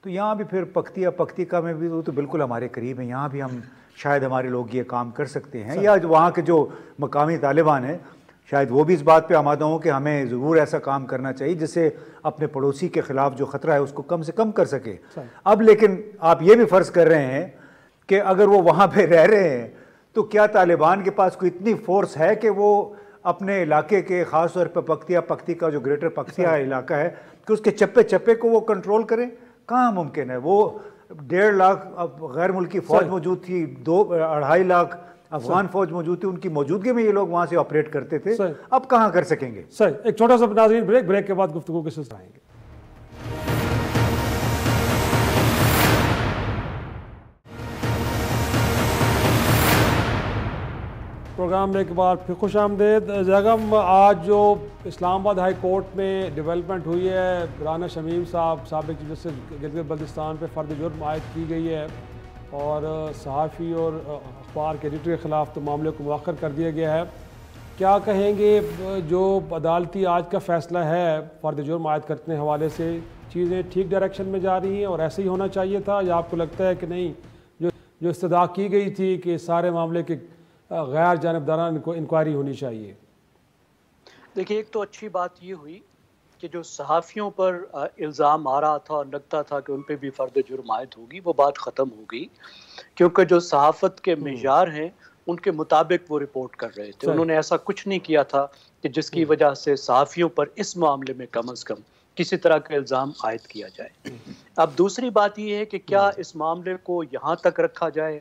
तो यहाँ भी फिर पख्तिका में भी वो तो बिल्कुल हमारे करीब है, यहाँ भी हम शायद हमारे लोग ये काम कर सकते हैं। या वहाँ के जो मकामी तालिबान हैं शायद वो भी इस बात पे आमादा हों कि हमें ज़रूर ऐसा काम करना चाहिए जिससे अपने पड़ोसी के ख़िलाफ़ जो ख़तरा है उसको कम से कम कर सके। अब लेकिन आप ये भी फ़र्ज़ कर रहे हैं कि अगर वो वहाँ पे रह रहे हैं तो क्या तालिबान के पास कोई इतनी फ़ोर्स है कि वो अपने इलाके के ख़ास तौर पर पख्तिका जो ग्रेटर पख्तिया इलाका है कि उसके चप्पे चप्पे को वो कंट्रोल करें? कहाँ मुमकिन है। वो 1.5 लाख अब गैर मुल्की फ़ौज मौजूद थी, 2-2.5 लाख अफगान फौज मौजूद थी, उनकी मौजूदगी में ये लोग वहाँ से ऑपरेट करते थे। अब कहाँ कर सकेंगे। सर एक छोटा सा नाज़रीन ब्रेक के बाद गुफ्तगू के सिलसिले आएंगे। प्रोग्राम में एक बार फिर खुश आमदेद। जगम आज जो इस्लामाबाद हाई कोर्ट में डेवलपमेंट हुई है, राना शमीम साहब साबिक चीफ जस्टिस गिलगित बल्तिस्तान पर फ़र्द जुर्म आयद की गई है और सहाफ़ी और अखबार के एडिटर के ख़िलाफ़ तो मामले को मुअख्खर कर दिया गया है। क्या कहेंगे जो अदालती आज का फ़ैसला है फ़र्द जुर्म आयद करने के हवाले से, चीज़ें ठीक डायरेक्शन में जा रही हैं और ऐसे ही होना चाहिए था, या आपको लगता है कि नहीं जो इस्तदा की गई थी कि सारे मामले के गैर जानिबदाराना इंक्वायरी होनी चाहिए? देखिए, एक तो अच्छी बात ये हुई कि जो सहाफ़ियों पर इल्ज़ाम आ रहा था और लगता था कि उन पे भी फ़र्द जुर्म आयद होगी, वो बात ख़त्म हो गई, क्योंकि जो सहाफ़त के मेयार हैं उनके मुताबिक वो रिपोर्ट कर रहे थे। उन्होंने ऐसा कुछ नहीं किया था कि जिसकी वजह से सहाफ़ियों पर इस मामले में कम अज़ कम किसी तरह का इल्ज़ाम आयद किया जाए। अब दूसरी बात ये है कि क्या इस मामले को यहाँ तक रखा जाए,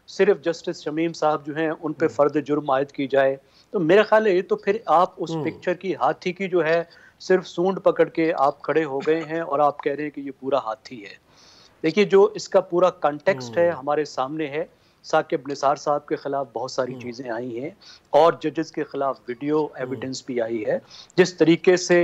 सिर्फ जस्टिस शमीम साहब जो हैं उन पे फ़र्द जुर्म आयद की जाए? तो मेरा ख्याल है तो फिर आप उस पिक्चर की हाथी की जो है सिर्फ सूंड पकड़ के आप खड़े हो गए हैं और आप कह रहे हैं कि ये पूरा हाथी है। देखिए, जो इसका पूरा कॉन्टेक्स्ट है हमारे सामने है। साकिब निसार साहब के खिलाफ बहुत सारी चीज़ें आई हैं और जजेस के खिलाफ वीडियो एविडेंस भी आई है। जिस तरीके से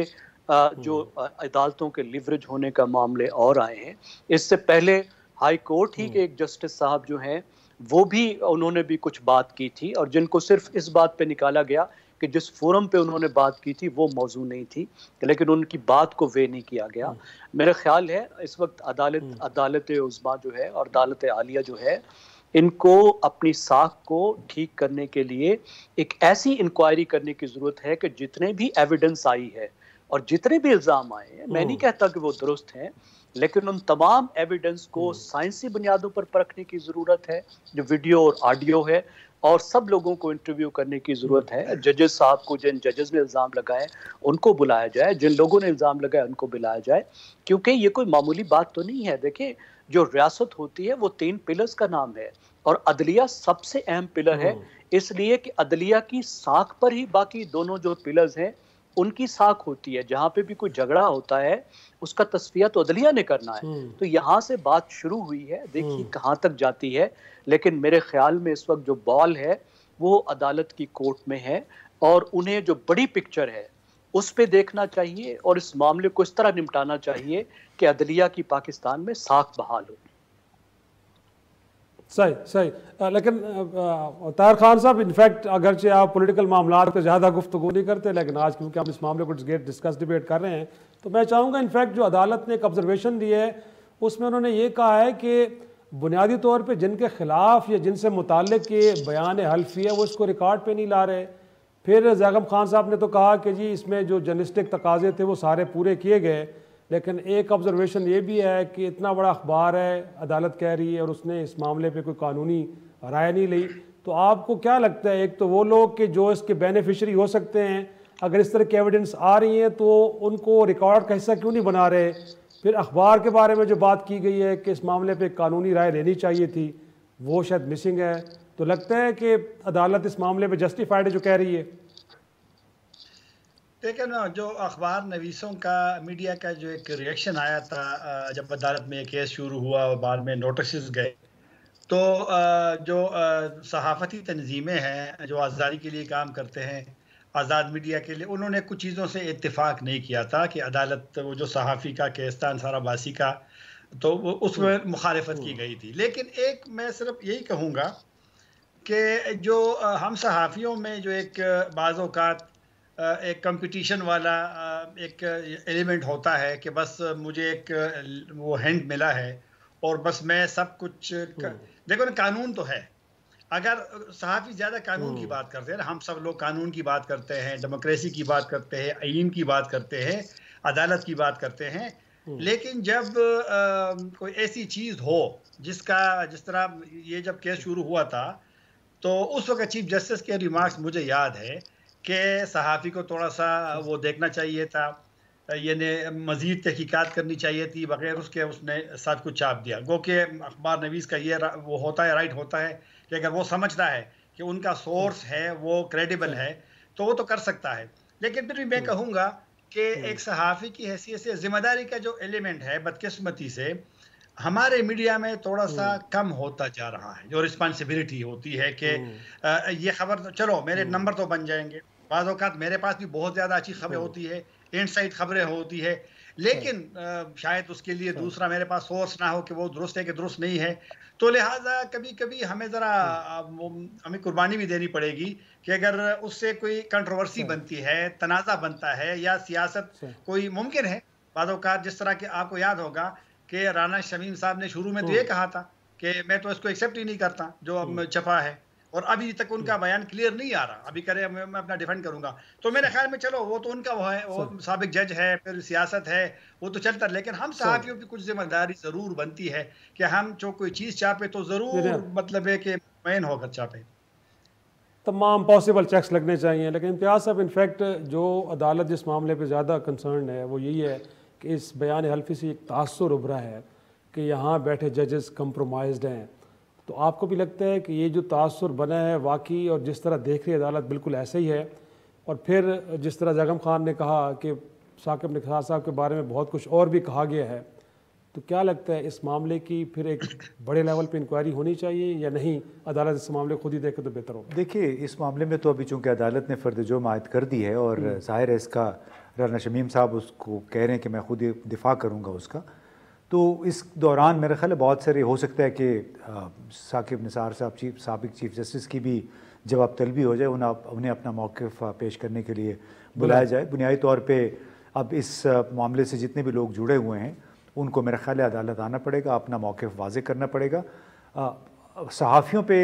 जो अदालतों के लिवरेज होने का मामले और आए हैं, इससे पहले हाई कोर्ट ही के एक जस्टिस साहब जो हैं वो भी उन्होंने भी कुछ बात की थी और जिनको सिर्फ इस बात पे निकाला गया कि जिस फोरम पे उन्होंने बात की थी वो मौजू नहीं थी, लेकिन उनकी बात को वे नहीं किया गया। मेरा ख्याल है इस वक्त अदालत उज़्मा जो है और अदालत आलिया जो है, इनको अपनी साख को ठीक करने के लिए एक ऐसी इंक्वायरी करने की ज़रूरत है कि जितने भी एविडेंस आई है और जितने भी इल्ज़ाम आए हैं, मैं नहीं कहता कि वो दुरुस्त हैं, लेकिन उन तमाम एविडेंस को साइंसी बुनियादों पर परखने की ज़रूरत है, जो वीडियो और ऑडियो है, और सब लोगों को इंटरव्यू करने की ज़रूरत है। जजेस साहब को, जिन जजेस ने इल्ज़ाम लगाए उनको बुलाया जाए, जिन लोगों ने इल्ज़ाम लगाए उनको बुलाया जाए, क्योंकि ये कोई मामूली बात तो नहीं है। देखिए, जो रियासत होती है वो 3 पिलर्स का नाम है, और अदलिया सबसे अहम पिलर है, इसलिए कि अदलिया की साख पर ही बाकी दोनों जो पिलर्स हैं उनकी साख होती है। जहाँ पे भी कोई झगड़ा होता है उसका तस्फिया तो अदलिया ने करना है। तो यहाँ से बात शुरू हुई है, देखिए कहाँ तक जाती है, लेकिन मेरे ख्याल में इस वक्त जो बॉल है वो अदालत की कोर्ट में है, और उन्हें जो बड़ी पिक्चर है उस पे देखना चाहिए, और इस मामले को इस तरह निपटाना चाहिए कि अदलिया की पाकिस्तान में साख बहाल हो। सही सही। लेकिन ताहिर खान साहब, इनफैक्ट अगरचे आप पॉलिटिकल मामला पे ज़्यादा गुफ्तगू नहीं करते, लेकिन आज क्योंकि हम इस मामले को डिस्कस डिबेट कर रहे हैं, तो मैं चाहूँगा इनफैक्ट जो अदालत ने एक ऑब्जर्वेशन दी है उसमें उन्होंने ये कहा है कि बुनियादी तौर पे जिनके ख़िलाफ़ या जिनसे मुताल्लिक़ के बयान हल्फी है वो इसको रिकॉर्ड पे नहीं ला रहे। फिर ज़ैगम खान साहब ने तो कहा कि जी इसमें जो जर्नलिस्टिक तकाजे थे वो सारे पूरे किए गए, लेकिन एक ऑब्जर्वेशन ये भी है कि इतना बड़ा अखबार है, अदालत कह रही है, और उसने इस मामले पे कोई कानूनी राय नहीं ली। तो आपको क्या लगता है, एक तो वो लोग कि जो इसके बेनिफिशरी हो सकते हैं, अगर इस तरह की एविडेंस आ रही हैं तो उनको रिकॉर्ड का हिस्सा क्यों नहीं बना रहे? फिर अखबार के बारे में जो बात की गई है कि इस मामले पे कानूनी राय लेनी चाहिए थी, वो शायद मिसिंग है। तो लगता है कि अदालत इस मामले पे जस्टिफाइड है जो कह रही है। लेकिन जो अखबार नवीसों का, मीडिया का जो एक रिएक्शन आया था जब अदालत में केस शुरू हुआ और बाद में नोटिस गए, तो जो सहाफ़ती तंजीमें हैं जो आज़ादी के लिए काम करते हैं, आज़ाद मीडिया के लिए, उन्होंने कुछ चीज़ों से इत्तेफाक नहीं किया था कि अदालत वो जो सहाफ़ी का केस था अंसार अब्बासी का, तो वो उसमें मुखालिफत की गई थी। लेकिन एक मैं सिर्फ यही कहूँगा कि जो हम सहाफ़ियों में जो एक बाज़ औक़ात एक कंपटीशन वाला एक एलिमेंट होता है कि बस मुझे एक वो हैंड मिला है और बस मैं सब कुछ देखो ना, कानून तो है। अगर सहाफ़ी ज़्यादा कानून की बात करते हैं, हम सब लोग कानून की बात करते हैं, डेमोक्रेसी की बात करते हैं, आईन की बात करते हैं, अदालत की बात करते हैं, लेकिन जब कोई ऐसी चीज़ हो जिस तरह ये जब केस शुरू हुआ था, तो उस वक्त चीफ जस्टिस के रिमार्क्स मुझे याद है कि सहाफ़ी को थोड़ा सा वो देखना चाहिए था, ये ने मज़ीद तहकीकात करनी चाहिए थी, बगैर उसके उसने सब कुछ छाप दिया। गो कि अखबार नवीस का ये वो होता है, राइट होता है कि अगर वो समझता है कि उनका सोर्स है वो क्रेडिबल है तो वो तो कर सकता है। लेकिन फिर भी मैं कहूँगा कि एक सहाफ़ी की हैसियत से ज़िम्मेदारी का जो एलिमेंट है बदकिस्मती से हमारे मीडिया में थोड़ा सा कम होता जा रहा है। जो रिस्पॉन्सिबिलिटी होती है कि ये खबर, चलो मेरे नंबर तो बन जाएंगे, बाज़ औक़ात मेरे पास भी बहुत ज़्यादा अच्छी खबरें होती है, इनसाइड खबरें होती है, लेकिन शायद उसके लिए दूसरा मेरे पास सोर्स ना हो कि वो दुरुस्त है कि दुरुस्त नहीं है। तो लिहाजा कभी कभी हमें ज़रा हमें कुर्बानी भी देनी पड़ेगी कि अगर उससे कोई कंट्रोवर्सी बनती है, तनाज़ा बनता है, या सियासत कोई मुमकिन है बाज़ औक़ात, जिस तरह के आपको याद होगा कि राना शमीम साहब ने शुरू में तो ये कहा था कि मैं तो इसको एक्सेप्ट ही नहीं करता जो अब छपा है, और अभी तक उनका बयान क्लियर नहीं आ रहा। अभी करे मैं अपना डिफेंड करूंगा, तो मेरे ख्याल में चलो वो तो उनका वो है, वो साबिक जज है, फिर सियासत है, वो तो चलता है। लेकिन हम सहाफ़ियों की कुछ जिम्मेदारी ज़रूर बनती है कि हम जो कोई चीज़ छापे तो ज़रूर मतलब है कि मैन होकर छापे, तमाम पॉसिबल चेक्स लगने चाहिए। लेकिन इम्तियाज़ साहब, इनफैक्ट जो अदालत जिस मामले पे ज़्यादा कंसर्न है वो यही है कि इस बयान हल्फी से एक तासुर उभरा है कि यहाँ बैठे जजेस कंप्रोमाइज्ड हैं। तो आपको भी लगता है कि ये जो तासुर बना है वाकई, और जिस तरह देख रही अदालत बिल्कुल ऐसे ही है? और फिर जिस तरह ज़ैगम खान ने कहा कि साकिब निसार साहब के बारे में बहुत कुछ और भी कहा गया है, तो क्या लगता है इस मामले की फिर एक बड़े लेवल पे इंक्वायरी होनी चाहिए या नहीं, अदालत इस मामले खुद ही देखे तो बेहतर होगा? देखिए, इस मामले में तो अभी चूँकि अदालत ने फ़र्द जुर्म आयद कर दी है और ज़ाहिर है इसका राना शमीम साहब उसको कह रहे हैं कि मैं खुद ही दिफा करूँगा उसका, तो इस दौरान मेरा ख्याल है बहुत सारे हो सकता है कि साकिब निसार साहब साबिक चीफ जस्टिस की भी जवाब तलबी हो जाए, उन्हें अपना मौक़िफ़ पेश करने के लिए बुलाया जाए। बुनियादी तौर पे अब इस मामले से जितने भी लोग जुड़े हुए हैं उनको मेरा ख्याल है अदालत आना पड़ेगा, अपना मौक़िफ़ वाज़े करना पड़ेगा। सहाफ़ियों पे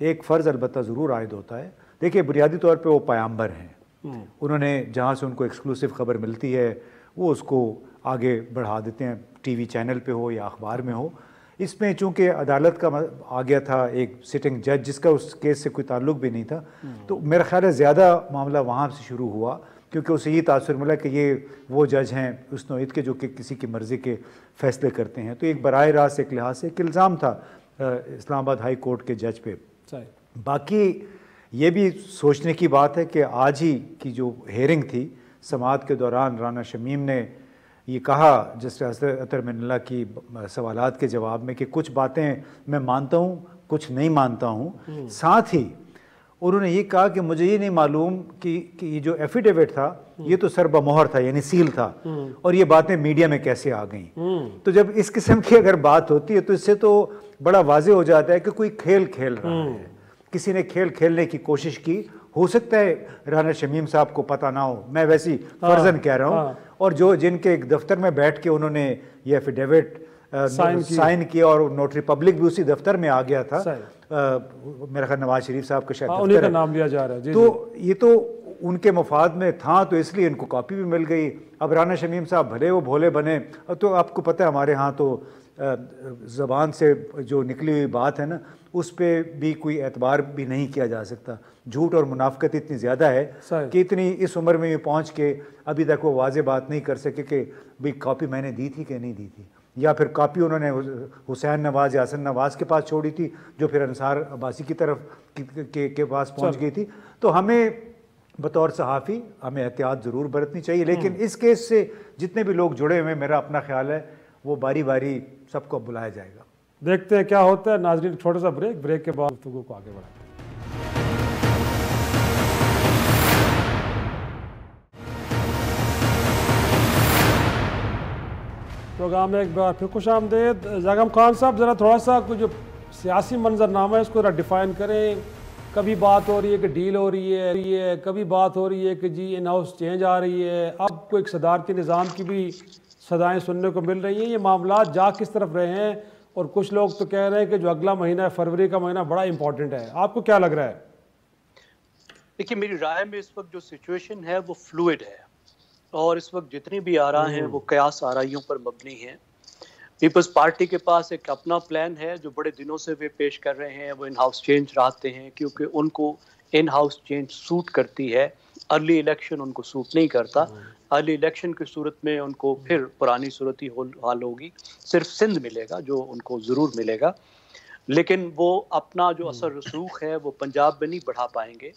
एक फ़र्ज़ अलबत्ता ज़रूर आयद होता है। देखिए, बुनियादी तौर पे वो पैगंबर हैं, उन्होंने जहाँ से उनको एक्सक्लूसिव खबर मिलती है वो उसको आगे बढ़ा देते हैं, टीवी चैनल पे हो या अखबार में हो। इसमें चूंकि अदालत का आ गया था एक सिटिंग जज जिसका उस केस से कोई ताल्लुक भी नहीं था, तो मेरा ख्याल है ज़्यादा मामला वहाँ से शुरू हुआ, क्योंकि उसे ये तासुर मिला कि ये वो जज हैं उस नौयत के जो कि किसी की मर्ज़ी के फ़ैसले करते हैं। तो एक बराह रास्त एक लिहाज से एक इल्ज़ाम था इस्लामाबाद हाई कोर्ट के जज पे। बाकी ये भी सोचने की बात है कि आज ही की जो हेयरिंग थी समाअत के दौरान राना शमीम ने ये कहा जस्टिस अतर मिनल्ला की सवालात के जवाब में कि कुछ बातें मैं मानता हूँ कुछ नहीं मानता हूँ। साथ ही उन्होंने ये कहा कि मुझे ये नहीं मालूम कि ये जो एफिडेविट था ये तो सर बमोहर था यानी सील था और ये बातें मीडिया में कैसे आ गई। तो जब इस किस्म की अगर बात होती है तो इससे तो बड़ा वाजे हो जाता है कि कोई खेल खेल रहा है, किसी ने खेल खेलने की कोशिश की। हो सकता है राना शमीम साहब को पता ना हो, मैं वैसी फर्जन कह रहा हूँ, और जो जिनके एक दफ्तर में बैठ के उन्होंने ये एफिडेविट साइन किया और नोटरी पब्लिक भी उसी दफ्तर में आ गया था, मेरा ख्याल नवाज शरीफ साहब का शायद उन्हीं का नाम लिया जा रहा है। तो ये तो उनके मफाद में था तो इसलिए इनको कॉपी भी मिल गई। अब राना शमीम साहब भले वो भोले बने, तो आपको पता है हमारे यहाँ तो ज़बान से जो निकली हुई बात है ना उस पर भी कोई एतबार भी नहीं किया जा सकता। झूठ और मुनाफिकत इतनी ज़्यादा है कि इतनी इस उम्र में पहुँच के अभी तक वो वाज़े बात नहीं कर सके कि भाई कॉपी मैंने दी थी कि नहीं दी थी, या फिर कॉपी उन्होंने हुसैन नवाज या हसन नवाज के पास छोड़ी थी जो फिर अंसार अब्बासी की तरफ के पास पहुँच गई थी। तो हमें बतौर सहाफ़ी हमें एहतियात ज़रूर बरतनी चाहिए, लेकिन इस केस से जितने भी लोग जुड़े हुए मेरा अपना ख्याल है वो बारी बारी सबको बुलाया जाएगा। देखते हैं क्या होता है। नाज़रीन छोटा सा ब्रेक के बाद गुफ्तगू को आगे बढ़ाते हैं। प्रोग्राम में एक बार फिर खुश आमदेद। ज़ागम खान साहब, ज़रा थोड़ा सा कुछ जो सियासी मंजरनामा है इसको ज़रा डिफ़ाइन करें। कभी बात हो रही है कि डील हो रही है, कभी बात हो रही है कि जी इन हाउस चेंज आ रही है, अब कोई सदारती निज़ाम की भी सदाएं सुनने को मिल रही हैं। ये मामला जा किस तरफ रहे हैं? और कुछ लोग तो कह रहे हैं कि जो अगला महीना है फरवरी का महीना बड़ा इंपॉर्टेंट है। आपको क्या लग रहा है? देखिए, मेरी राय में इस वक्त जो सिचुएशन है वो फ्लूइड है और इस वक्त जितनी भी आरा हैं वो कयास आराइयों पर मबनी हैं। पीपल्स पार्टी के पास एक अपना प्लान है जो बड़े दिनों से वे पेश कर रहे हैं। वो इन हाउस चेंज चाहते हैं क्योंकि उनको इन हाउस चेंज सूट करती है, अर्ली इलेक्शन उनको सूट नहीं करता। अर्ली इलेक्शन की सूरत में उनको फिर पुरानी सूरत ही हाल होगी, सिर्फ सिंध मिलेगा जो उनको ज़रूर मिलेगा, लेकिन वो अपना जो असर रसूख है वो पंजाब में नहीं बढ़ा पाएंगे।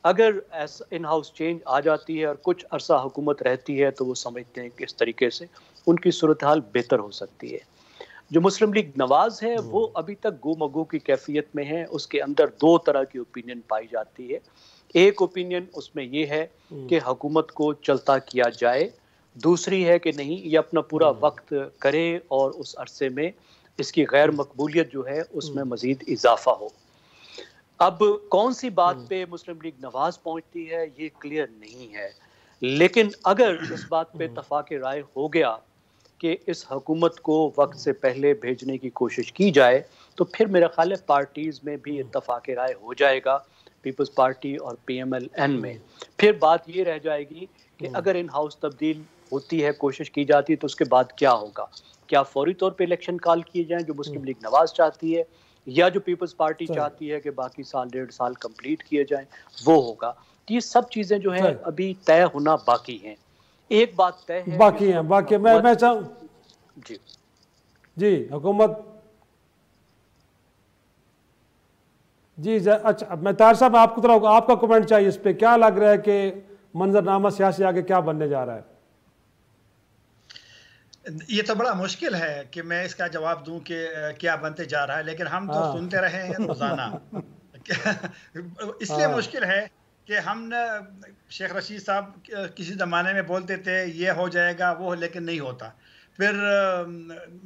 अगर ऐसा इन हाउस चेंज आ जाती है और कुछ अरसा हुकूमत रहती है तो वो समझते हैं कि इस तरीके से उनकी सूरत हाल बेहतर हो सकती है। जो मुस्लिम लीग नवाज़ है वो अभी तक गुमगू की कैफियत में है। उसके अंदर दो तरह की ओपिनियन पाई जाती है। एक ओपिनियन उसमें ये है कि हुकूमत को चलता किया जाए, दूसरी है कि नहीं ये अपना पूरा वक्त करे और उस अरसे में इसकी गैर मकबूलियत जो है उसमें मज़ीद इजाफा हो। अब कौन सी बात पे मुस्लिम लीग नवाज पहुंचती है ये क्लियर नहीं है, लेकिन अगर इस बात पे इत्तफाक राय हो गया कि इस हुकूमत को वक्त से पहले भेजने की कोशिश की जाए तो फिर मेरा ख्याल है पार्टीज़ में भी इत्तफाक राय हो जाएगा, पीपल्स पार्टी और PMLN में। फिर बात ये रह जाएगी कि अगर इन हाउस तब्दील होती है, कोशिश की जाती है तो उसके बाद क्या होगा। क्या फौरी तौर पे इलेक्शन कॉल किए जाएं जो मुस्लिम लीग नवाज चाहती है, या जो पीपल्स पार्टी चाहती है कि बाकी साल 1.5 साल कंप्लीट किए जाएं वो होगा। ये सब चीज़ें जो है अभी तय होना बाकी हैं। एक बात तय है, बाकी मैं चाहूँ जी हुकूमत जी अच्छा, मैं तार साहब आपको तरफ आपका कमेंट चाहिए इस पे। क्या लग रहा है कि मंजरनामा सियासी आगे क्या बनने जा रहा है? ये तो बड़ा मुश्किल है कि मैं इसका जवाब दूं कि क्या बनते जा रहा है, लेकिन हम तो सुनते रहे हैं रोजाना। इसलिए मुश्किल है कि हम शेख रशीद साहब किसी ज़माने में बोलते थे ये हो जाएगा वो, लेकिन नहीं होता। फिर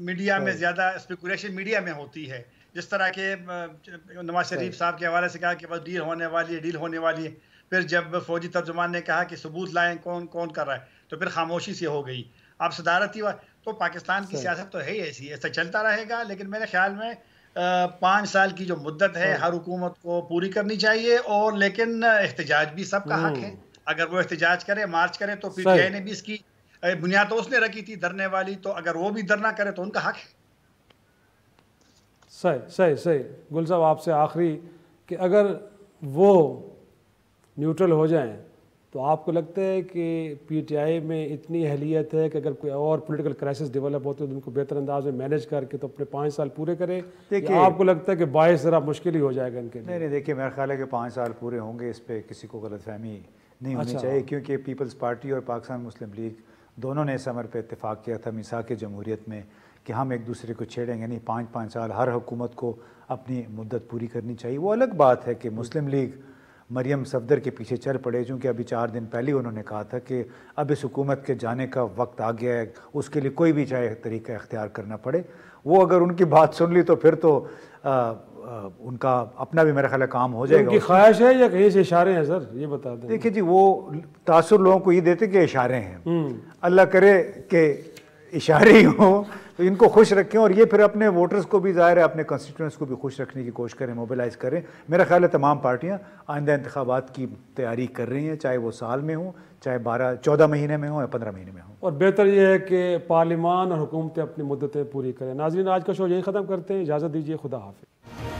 मीडिया में ज़्यादा स्पेकुलेशन मीडिया में होती है, जिस तरह के नवाज शरीफ साहब के हवाले से कहा कि बस डील होने वाली है, डील होने वाली है। फिर जब फौजी तर्जुमान ने कहा कि सबूत लाएं कौन कौन कर रहा है, तो फिर खामोशी से हो गई। अब सदारती तो पाकिस्तान की सियासत तो है ही ऐसी, ऐसा चलता रहेगा। लेकिन मेरे ख्याल में 5 साल की जो मुद्दत है हर हुकूमत को पूरी करनी चाहिए, और लेकिन एहतजाज भी सबका हक है। अगर वो एहतजाज करे, मार्च करे, तो पीटीआई ने भी इसकी बुनियाद तो उसने रखी थी धरने वाली, तो अगर वो भी धरना करे तो उनका हक है। सही सही सही। गुल साहब आपसे आखिरी कि अगर वो न्यूट्रल हो जाएं तो आपको लगता है कि पीटीआई में इतनी अहलियत है कि अगर कोई और पॉलिटिकल क्राइसिस डेवलप होते तो उनको बेहतर अंदाज में मैनेज करके तो अपने 5 साल पूरे करे? देखिए आपको लगता है कि 22 ज़रा मुश्किल ही हो जाएगा इनके लिए? नहीं, देखिए मेरा ख्याल है कि 5 साल पूरे होंगे, इस पर किसी को गलतफहमी नहीं होनी चाहिए, क्योंकि पीपल्स पार्टी और पाकिस्तान मुस्लिम लीग दोनों ने इस अमर पर इत्तेफाक किया था मीसाक जमहूरियत में कि हम एक दूसरे को छेड़ेंगे नहीं। 5-5 साल हर हुकूमत को अपनी मुद्दत पूरी करनी चाहिए। वो अलग बात है कि मुस्लिम लीग मरियम सफदर के पीछे चल पड़े, चूँकि अभी 4 दिन पहले उन्होंने कहा था कि अब इस हुकूमत के जाने का वक्त आ गया है, उसके लिए कोई भी चाहे तरीका इख्तियार करना पड़े। वो अगर उनकी बात सुन ली तो फिर तो उनका अपना भी मेरा ख्याल काम हो जाएगा। उनकी ख्वाहिश है या कहीं से इशारे हैं सर, ये बता दें। देखिए जी, वो तासुर लोगों को ये देते कि इशारे हैं, अल्लाह करे कि इशारे ही हों तो इनको खुश रखें, और ये फिर अपने वोटर्स को भी ज़ाहिर है अपने कंस्टिट्यूएंट्स को भी खुश रखने की कोशिश करें, मोबिलाइज़ करें। मेरा ख्याल है तमाम पार्टियां आइंदा इंतखाबात की तैयारी कर रही हैं, चाहे वो साल में हो, चाहे 12-14 महीने में हो या 15 महीने में हो। और बेहतर ये है कि पार्लियामान और हुकूमतें अपनी मुद्दतें पूरी करें। नाज़रीन, आज का शो यहीं ख़त्म करते हैं, इजाज़त दीजिए, खुदा हाफ़िज़।